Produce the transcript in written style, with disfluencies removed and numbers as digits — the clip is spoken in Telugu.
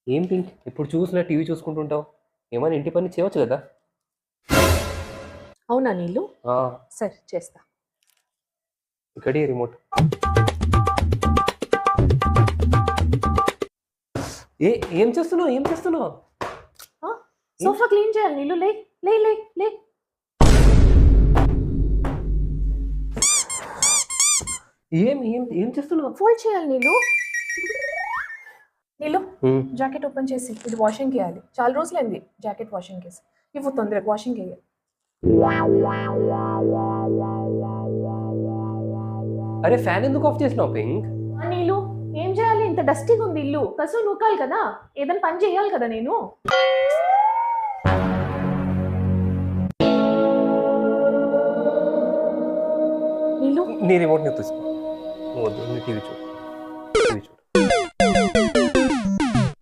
ఏం పింక్ ఎప్పుడు చూసినా టీవీ చూసుకుంటుంటావు? ఏమైనా ఇంటి పని చేయవచ్చు కదా? అవునా నీళ్ళు? ఆ, సరే చేస్తా. ఇక్కడే రిమోట్. ఏ ఏం చేస్తున్నావు? ఏం చేస్తున్నావు? సోఫా క్లీన్ చేయాలి నీళ్ళు. లే లే లే లే. ఏం ఏం ఏం చేస్తున్నావు? ఫోల్డ్ చేయాలి నీళ్ళు. నీళ్ళు హ్మ్. జాకెట్ ఓపెన్ చేసి ఇది వాషింగ్ వేయాలి. చాలా రోజులైంది జాకెట్ వాషింగ్ కేసి. ఇవ్వు తొందరగా వాషింగ్ వేయాలి. అరే ఫ్యాన్ ఎందుకు ఆఫ్ చేసినావు పింక్? నీళ్ళు ఏం చేయాలి? ఇంత డస్టీగా ఉంది ఇల్లు. కసు నూకాలి కదా, ఏదైనా పని చేయాలి కదా నేను. నీళ్ళు నీ రిమోట్ ని తీసుకో. నువ్వు వద్దు, నీ టీవీ చూడు.